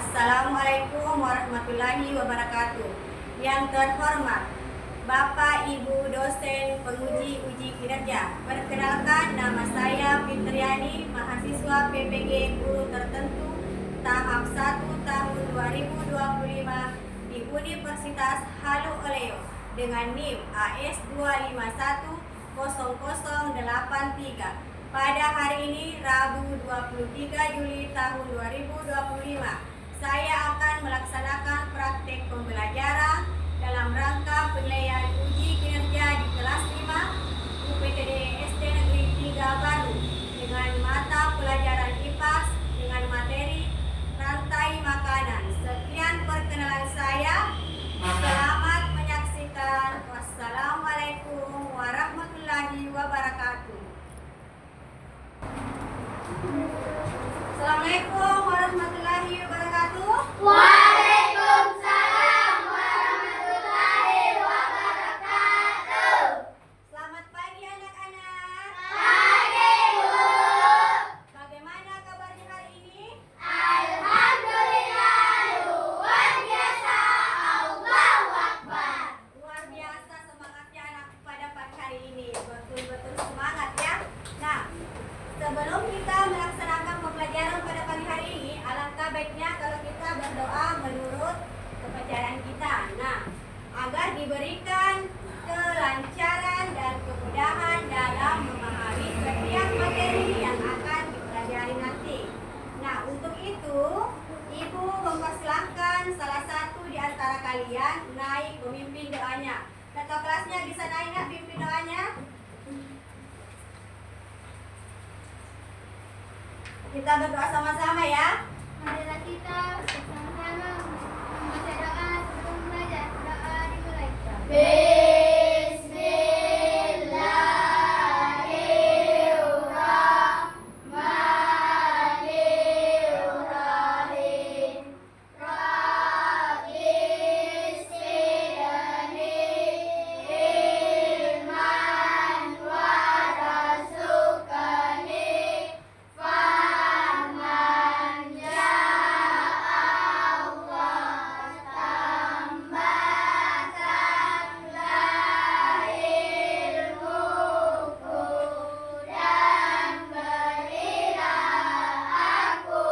Assalamualaikum warahmatullahi wabarakatuh. Yang terhormat Bapak Ibu dosen penguji uji kinerja, perkenalkan nama saya Fitriani, mahasiswa PPG Guru Tertentu tahap 1 tahun 2025 di Universitas Halu Oleo dengan NIM AS 2510083. Pada hari ini Rabu 23 Juli tahun 2025, saya akan melaksanakan praktek pembelajaran dalam rangka penilaian uji kinerja di kelas 5 UPTD SD Negeri 3 Baru dengan mata pelajaran IPAS dengan materi rantai makanan. Sekian perkenalan saya. Selamat menyaksikan. Wassalamualaikum warahmatullahi wabarakatuh. Assalamualaikum warahmatullahi wabarakatuh. Waalaikumsalam warahmatullahi wabarakatuh. Selamat pagi anak-anak. Pagi, Bu. Bagaimana kabarnya hari ini? Alhamdulillah, luar biasa. Allahu Akbar. Luar biasa semangatnya anak pada pagi hari ini. Betul-betul semangat ya. Nah, sebelum kita melaksanakan pembelajaran pada pagi hari ini, alangkah baiknya kalau kita berdoa menurut kepercayaan kita. Nah, agar diberikan kelancaran dan kemudahan dalam memahami setiap materi yang akan dipelajari nanti. Nah, untuk itu, Ibu mempersilahkan salah satu di antara kalian naik memimpin doanya. Ketua kelasnya bisa naik nggak pimpin doanya? Kita berdoa sama-sama ya. Marilah kita bersama-sama membaca doa sebelum belajar. Doa dimulai. Bismillahirrahmanirrahim. Rabbi zidni ilman warzuqni fahman ya Allah. Tambahkanlah ilmuku dan berilah aku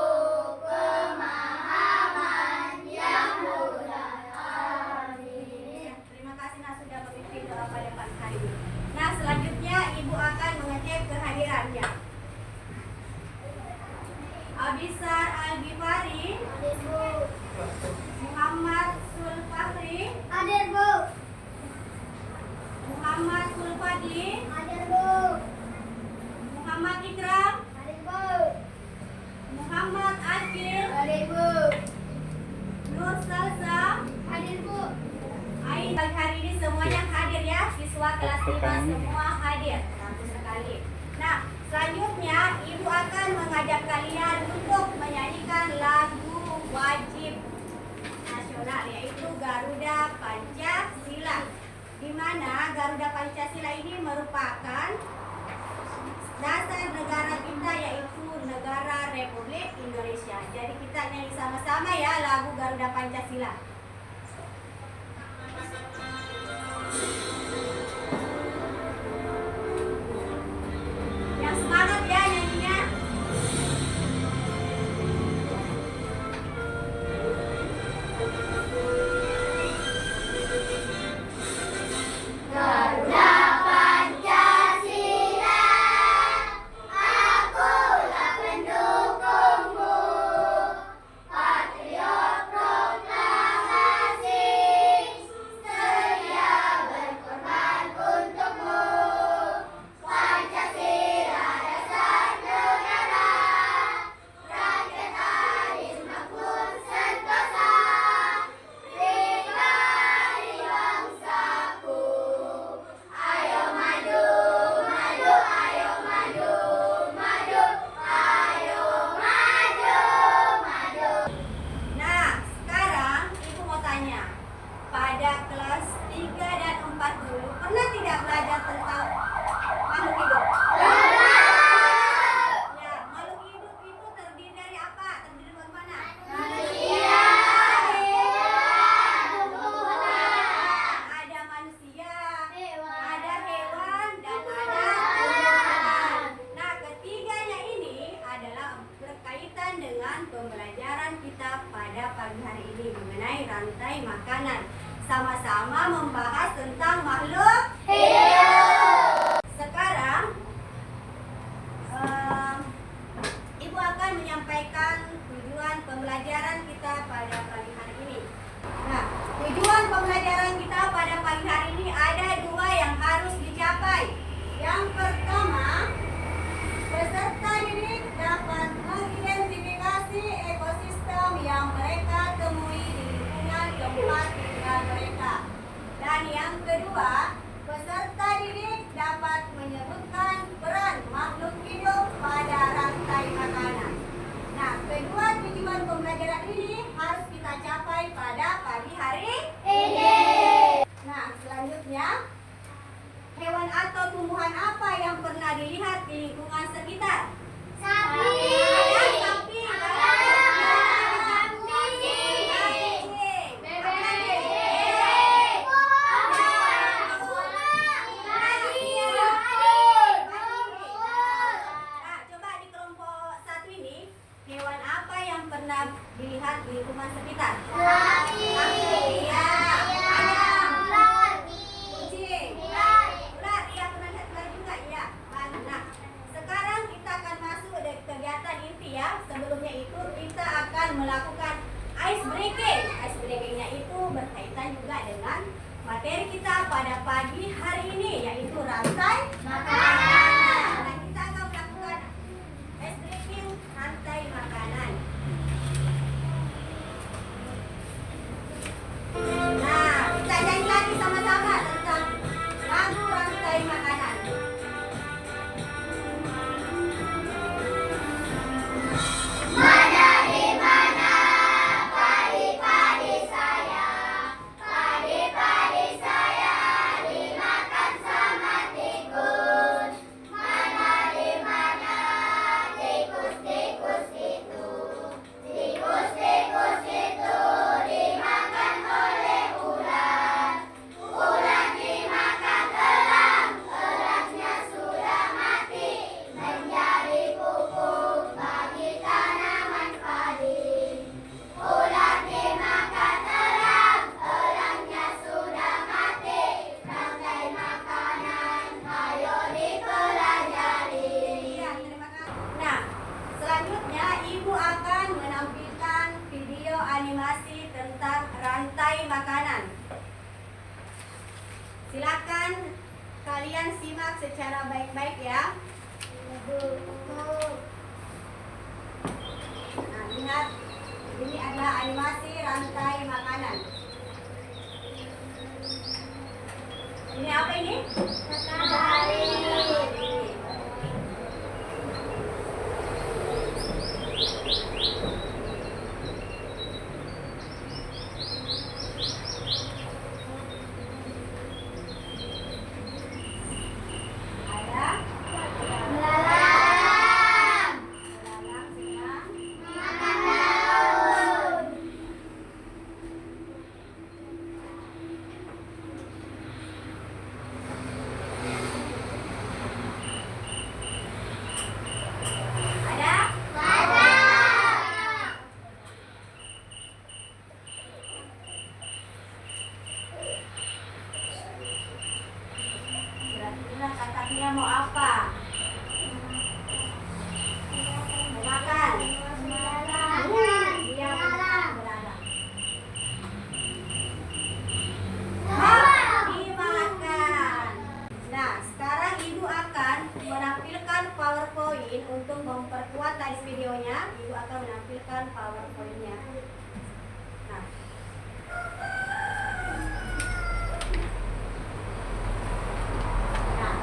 pemahaman yang mudah. Amin. Terima kasih Nak sudah memimpin doa pada pagi hari ini. Nah, selanjutnya Ibu akan mengecek kehadirannya. Abisar Al-Ghifari, Hadir, Bu. Muhammad Sulfahri, Hadir, Bu. Muhammad Sulfadi, Hadir, Bu. Muhammad Ikram, Hadir, Bu. Muhammad Akil, Hadir, Bu. Nur Salsa, Hadir, Bu. Ain. Pagi hari ini semuanya hadir ya, siswa kelas 5 semua hadir. Bagus sekali. Nah, selanjutnya Ibu akan mengajak kalian untuk menyanyikan lagu wajib nasional, yaitu Garuda Pancasila. Di mana Garuda Pancasila ini merupakan dasar negara kita, yaitu negara Republik Indonesia. Jadi kita nyanyi sama-sama ya lagu Garuda Pancasila. Yang semangat ya nyanyinya. Garuda Pancasila, akulah pendukungmu. Patriot proklamasi, setia berkorban kita pada pagi hari ini mengenai rantai makanan. Sama-sama membahas tentang makhluk hidup. Sekarang Ibu akan menyampaikan tujuan pembelajaran kita pada pagi hari ini. Nah, tujuan pembelajaran kita pada pagi hari ini ada dua yang harus dicapai. Yang pertama, peserta didik dapat mengidentifikasi ekosistem yang mereka temui di lingkungan tempat tinggal mereka. Dan yang kedua, peserta didik dapat menyebutkan peran makhluk hidup pada rantai makanan. Nah, kedua tujuan pembelajaran ini harus kita capai pada pagi hari ini. Nah, selanjutnya, hewan atau tumbuhan apa yang pernah dilihat di lingkungan sekitar? Sapi. Ada sapi. Nah, coba di kelompok satu ini, hewan apa yang pernah dilihat di lingkungan sekitar? Iya. Kucing. Ular, iya pernah lihat ular juga, iya. Nah, sekarang kita akan masuk ke kegiatan inti ya. Sebelumnya itu kita akan melakukan ice breaking. Ice breakingnya itu berkaitan juga dengan materi kita pada pagi hari ini, yaitu rantai makanan. Nah, kita akan melakukan ice breaking rantai makanan. Nah, kita nyanyi lagi sama-sama tentang lagu rantai makanan. Iya, terima kasih. Nah, selanjutnya Ibu akan menampilkan video animasi tentang rantai makanan. Silakan kalian simak secara baik-baik ya. Nah, lihat, ini adalah animasi rantai makanan. Ini apa ini? Matahari. Ada Belalang. belalang sedang Makan daun. ada Badak. kira-kira kakaknya mau apa? Mau makan? Dia belalang. Dimakan. Nah, sekarang Ibu akan menampilkan PowerPoint untuk memperkuat tadi videonya. Ibu akan menampilkan PowerPoint-nya. Nah, Nah,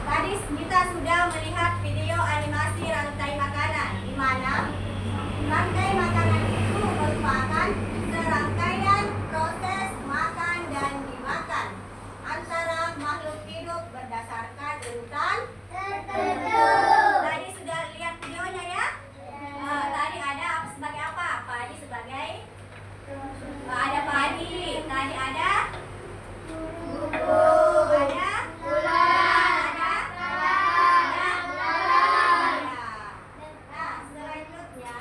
tadi kita sudah melihat video animasi rantai makanan, di mana rantai makanan itu merupakan serangkaian proses makan dan dimakan antara makhluk hidup berdasarkan urutan Tertentu. Tadi sudah lihat videonya ya? Tadi ada sebagai apa? Padi sebagai ada padi. Tadi ada buku. Ada Ular. ada Belalang. ada Belalang. Nah, selanjutnya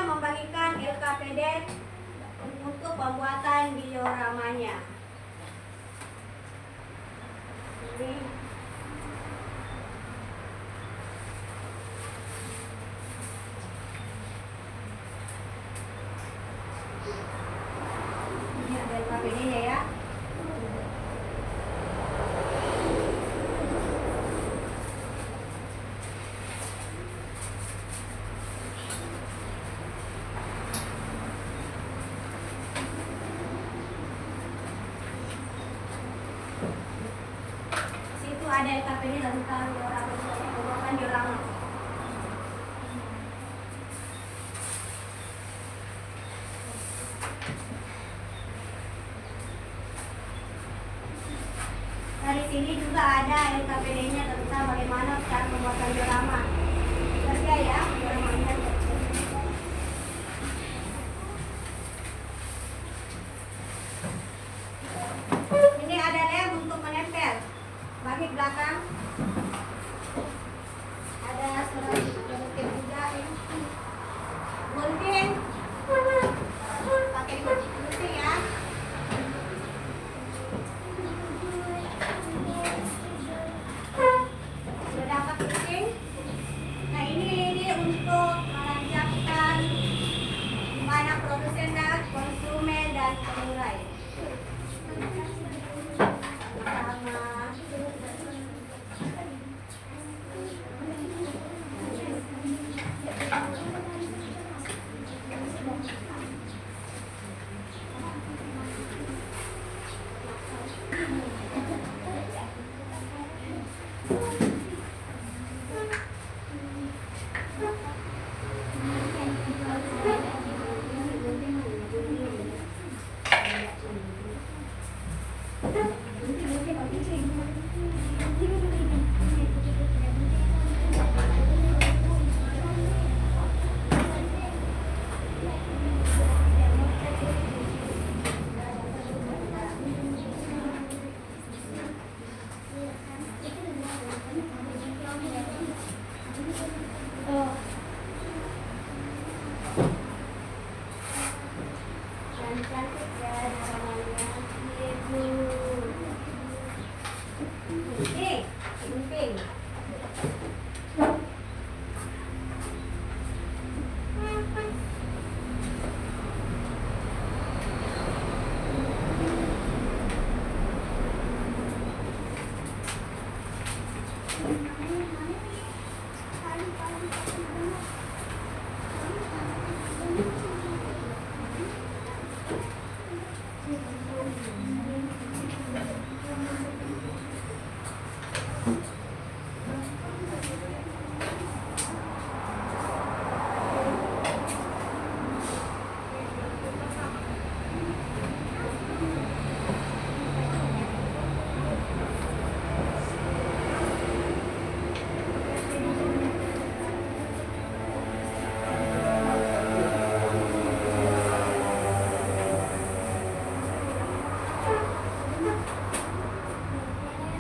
membagikan LKPD untuk pembuatan dioramanya. Ini ada LKPD-nya ya. Situ ada LKPD tentang diorama, pembuatan diorama. Dari sini juga ada LKPD-nya tentang bagaimana cara pembuatan diorama. Kerja ya, dioramanya. Ini ada lem untuk menempel. Bagian belakang ada surat penutip juga ini. Gunting. Pakai gunting ya. Sudah dapat gunting. Nah ini lidi untuk menancapkan mana produsen dan konsumen dan pengurai. Sama cantik ya namanya ibu. Gunting.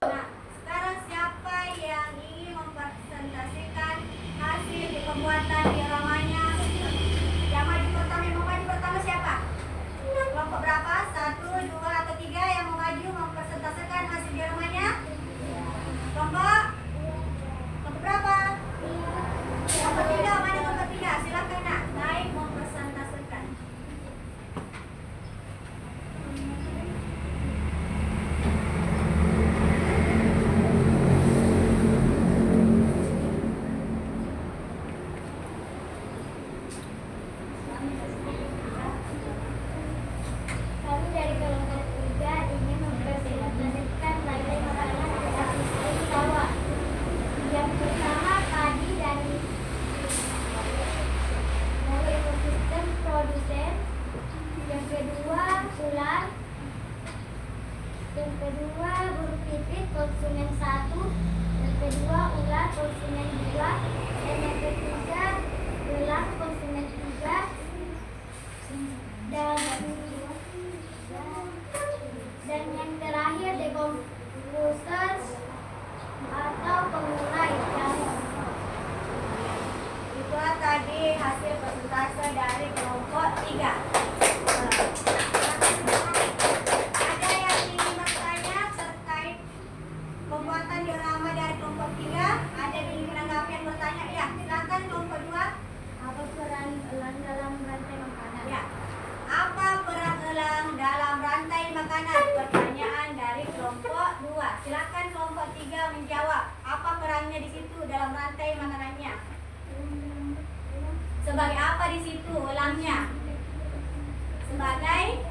Nah, sekarang siapa yang ingin mempresentasikan hasil pembuatan dioramanya? Yang maju pertama, yang mau maju pertama siapa? Kelompok berapa? 1, 2, atau 3 yang mau maju mempresentasikan hasil dioramanya? Kelompok berapa? Kelompok 3, mana kelompok 3? Silakan nak, naik mempresentasikan. bilangnya sebagai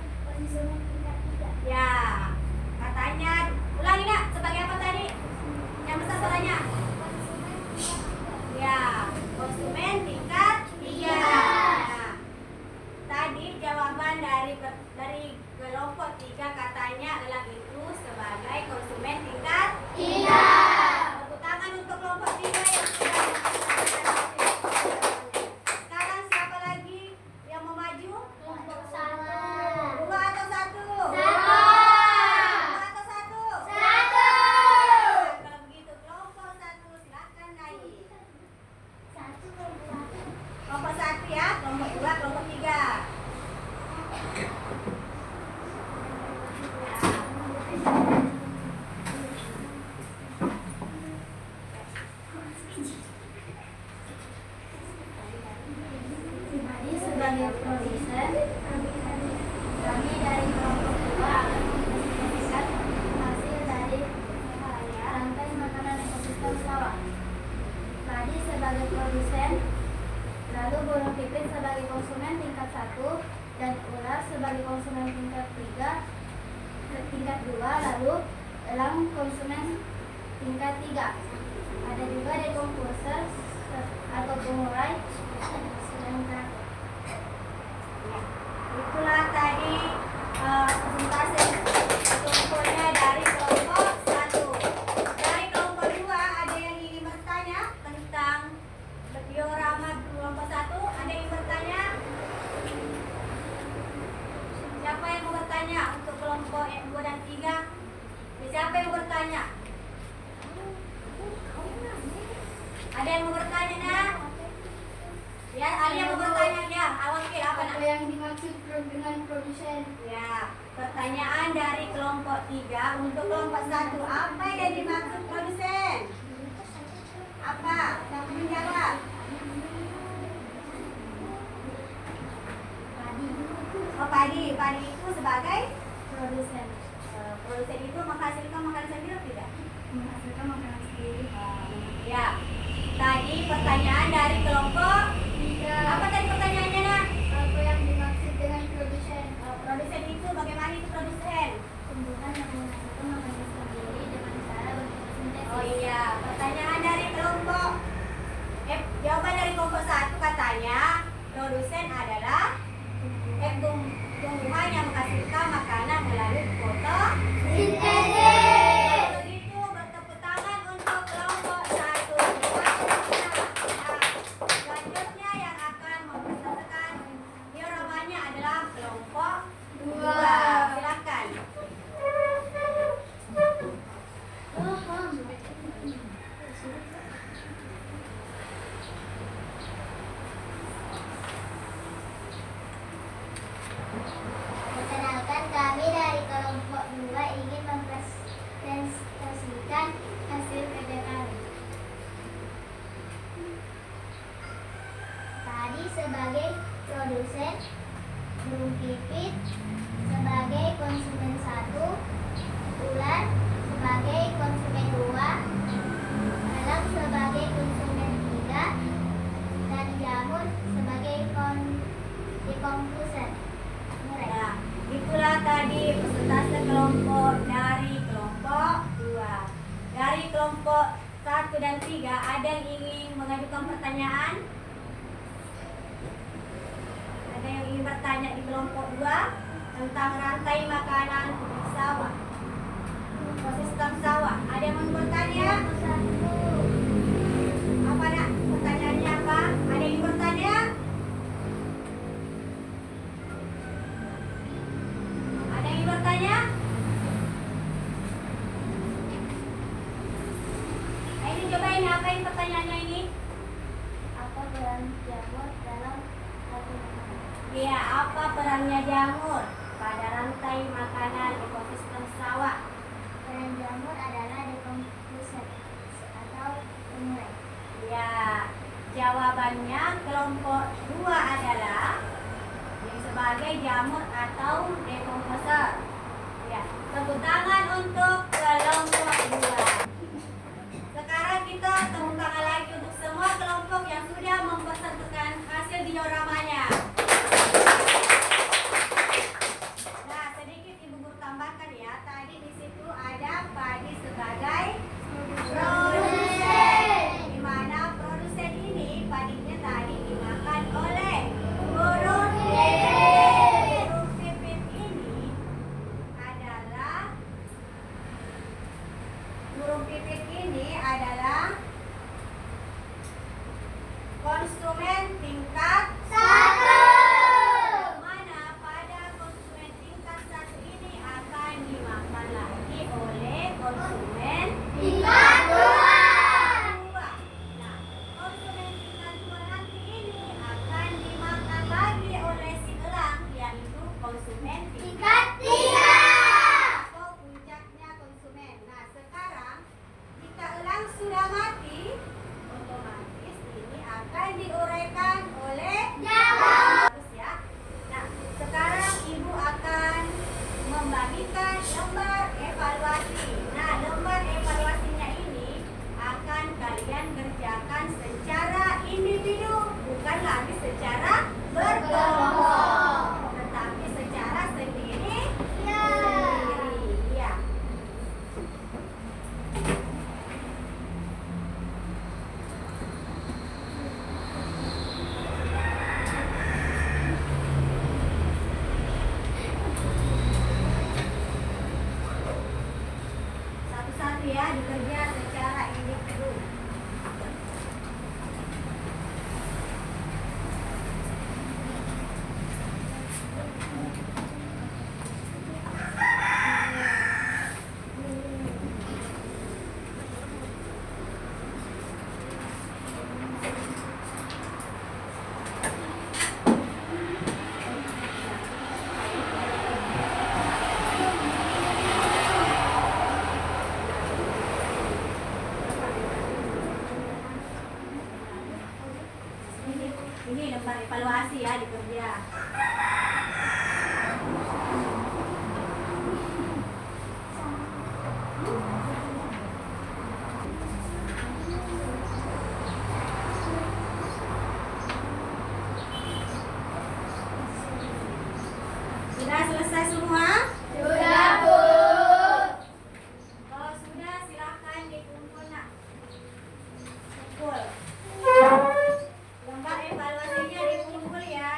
ya katanya ulangi nak sebagai apa tadi yang besar suaranya ya konsumen tingkat 3. Nah, tadi jawaban dari kelompok 3 katanya adalah itu sebagai konsumen tingkat 3. Tepuk tangan untuk kelompok 3 yang sudah sekarang siapa lagi yang mau maju? Kelompok 1. 2 atau 1? 2 atau 1? Kalau begitu kelompok 1 silakan naik. Kelompok 1 ya, kelompok 2, kelompok 3. Jadi sebagai produsen, kami dari kelompok 2 akan mempresentasikan hasil dari rantai makanan ekosistem sawah. Tadi sebagai produsen, lalu burung pipit sebagai konsumen tingkat 1 dan ular sebagai konsumen tingkat 2, lalu elang konsumen tingkat 3. Ada juga decomposer atau pengurai sedangkan Itulah tadi presentasi kelompoknya dari kelompok 1. Dari kelompok 2 ada yang ingin bertanya tentang diorama kelompok 1? Ada yang bertanya? Siapa yang mau bertanya untuk kelompok 2 dan 3? Siapa yang mau bertanya? Ada yang mau bertanya nak? Ya, ada yang mau bertanya ya. Awal ke apa nak? apa yang dimaksud dengan produsen? Ya, pertanyaan dari kelompok 3 untuk kelompok 1. Apa yang dimaksud produsen? Apa? Siapa menjawab? Oh, padi. Padi itu sebagai Produsen produsen itu menghasilkan makanan sendiri atau tidak? menghasilkan makanan sendiri. Ya. Tadi pertanyaan dari kelompok. Apa 3. tadi pertanyaannya nak? Apa yang dimaksud dengan produsen? Produsen itu bagaimana itu produsen? Tumbuhan yang menghasilkan makanan sendiri dengan cara berfotosintesis. Oh iya, pertanyaan dari kelompok jawaban dari kelompok 1 katanya produsen adalah tumbuhan yang menghasilkan makanan melalui fotosintesis. Kalau begitu bertepuk tangan untuk kelompok 1. Selanjutnya yang akan mempresentasikan dioramanya adalah kelompok 2. Silakan. Perkenalkan, kami dari kelompok 2 ingin mempresentasikan hasil kerja kami. Tadi sebagai produsen, burung pipit sebagai konsumen 1, ular sebagai konsumen 2, elang sebagai konsumen 3, dan jamur sebagai decomposer. Nah, itulah tadi presentase kelompok dari kelompok 2. Dari kelompok 1 dan 3 ada yang ingin mengajukan pertanyaan? Ada yang ingin bertanya di kelompok 2 tentang rantai makanan sawah, ekosistem sawah. Ada yang mau bertanya? Apa nak? Pertanyaannya apa? Ada yang ingin bertanya? Ada yang ingin bertanya? Ini coba ini apa ini pertanyaannya ini? Apa peran jamur dalam satu makanan? Iya, apa perannya jamur pada rantai makanan ekosistem sawah? Peran jamur adalah decomposer atau pengurai. Ya, jawabannya kelompok 2 adalah yang sebagai jamur atau decomposer. Ya, tepuk tangan untuk kelompok 2. Sekarang kita tepuk tangan lagi untuk semua kelompok yang sudah mempesertakan hasil dioramanya. Ini lembar evaluasi ya di kerja. Sudah selesai semua? Sudah, Bu. Kalau sudah silakan dikumpul nak. Kumpul. Lembar evaluasinya dikumpul ya.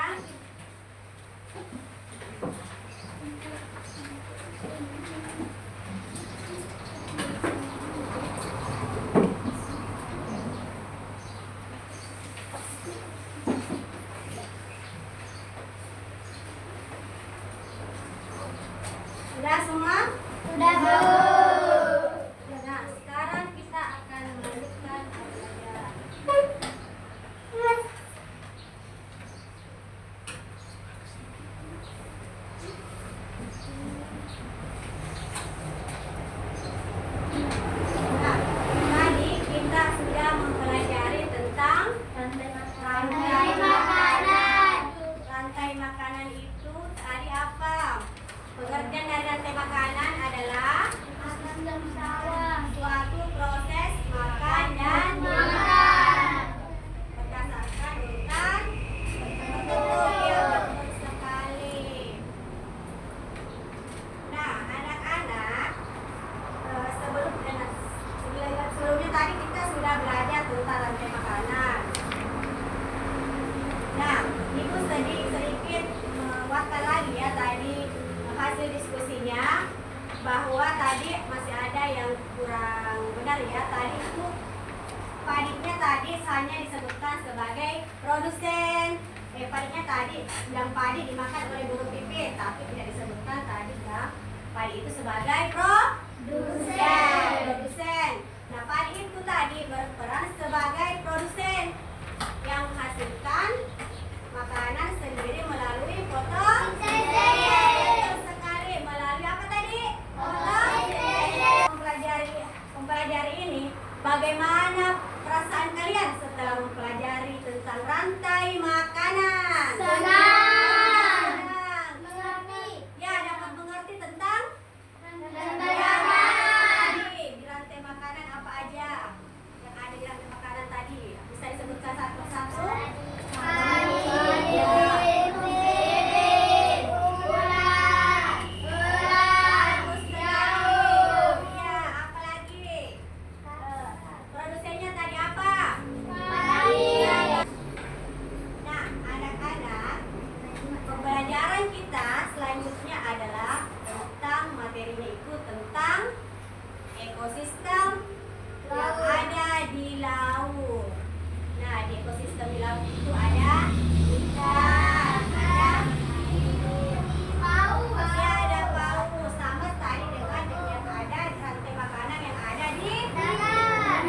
Sudah semua? Sudah, Bu. Nah, sekarang kita akan melanjutkan pembelajaran. Nah, tadi kita sudah mempelajari tentang Rantai makanan. rantai makanan itu tadi apa? Pengertian dari rantai makanan adalah Makan dan sawah. suatu proses makan dan Makan. berdasarkan urutan betul ya, betul sekali. Nah, anak-anak, sebelumnya tadi kita sudah belajar tentang rantai makanan. Nah, ibu sedikit menguatkan lagi ya tadi hasil diskusinya, bahwa tadi masih ada yang kurang benar ya. Tadi itu padiknya tadi hanya disebutkan sebagai produsen. Padiknya tadi yang padi dimakan oleh burung pipit, tapi tidak disebutkan tadi ya padi itu sebagai produsen. Nah, padi itu tadi berperan sebagai produsen yang menghasilkan makanan sendiri melalui fotosintesa. Betul sekali, melalui apa tadi? Fotosintesa. Mempelajari ini, bagaimana perasaan kalian setelah mempelajari tentang rantai makanan? Senang. Senang. Mengerti. Ya, dapat mengerti tentang Rantai ya, makanan. tadi di rantai makanan apa aja yang ada di rantai makanan tadi? Bisa disebutkan satu persatu? Bagus sekali. Iya, apa lagi? Produsennya tadi apa? Nah, anak-anak, pembelajaran kita selanjutnya adalah tentang materinya itu tentang ekosistem yang ada di laut. Nah, di ekosistem di laut itu ada ikan, ada paus, sama tadi dengan yang ada di rantai makanan yang ada di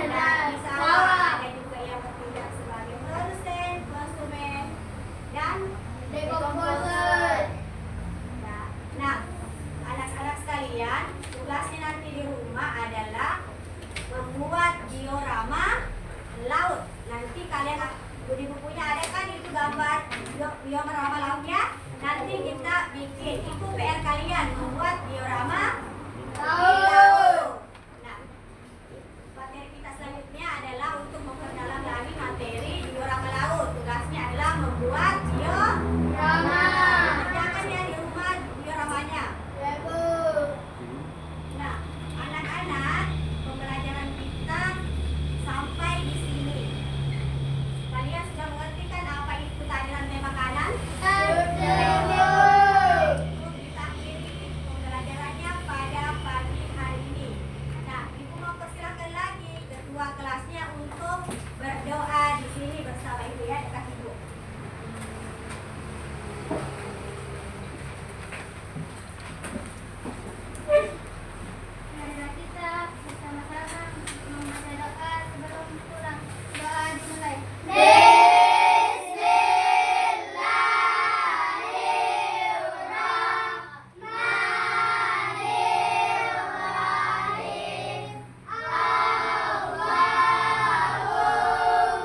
di sawah. Ada juga yang bertindak sebagai produsen, konsumen, dan nah, anak-anak sekalian, tugasnya nanti di rumah adalah membuat diorama laut. Nanti kalian di bukunya ada kan itu gambar diorama lautnya. Nanti kita bikin, itu PR kalian membuat diorama laut. Nah, materi kita selanjutnya adalah untuk memperdalam lagi materi diorama laut. Tugasnya adalah membuat kerjakan ya di rumah dioramanya. Nah, anak-anak, pembelajaran kita sampai di sini. Kalian sudah mengerti kan apa itu tadi rantai makanan? Kita akhiri pembelajarannya pada pagi hari ini. Nah, Ibu mau persilakan lagi ketua kelasnya untuk berdoa di sini bersama Ibu ya, dekat Ibu. Marilah kita bersama-sama membaca doa sebelum pulang. Doa dimulai. Bismillahirrahmanirrahim.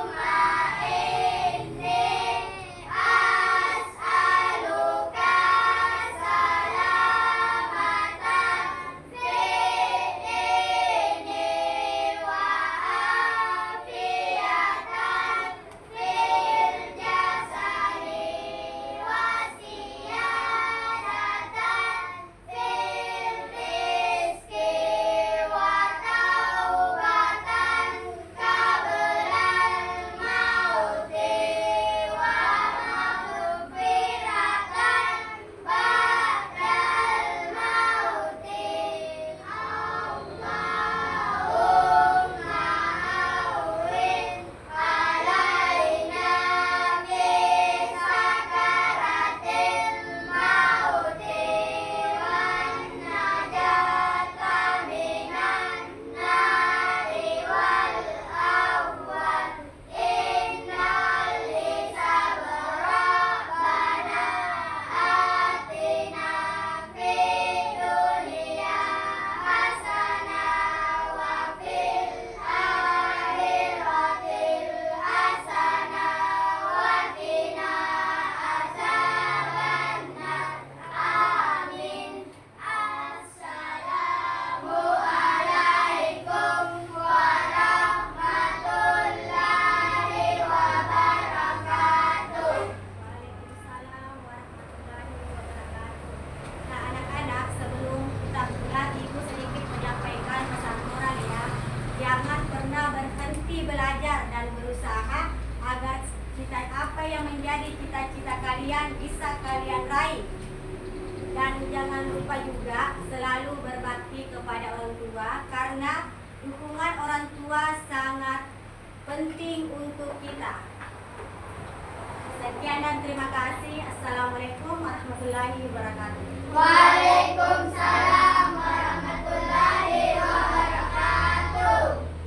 pernah berhenti belajar dan berusaha agar apa yang menjadi cita-cita kalian bisa kalian raih. Dan jangan lupa juga selalu berbakti kepada orang tua, karena dukungan orang tua sangat penting untuk kita. Sekian dan terima kasih. Assalamualaikum warahmatullahi wabarakatuh. Waalaikumsalam.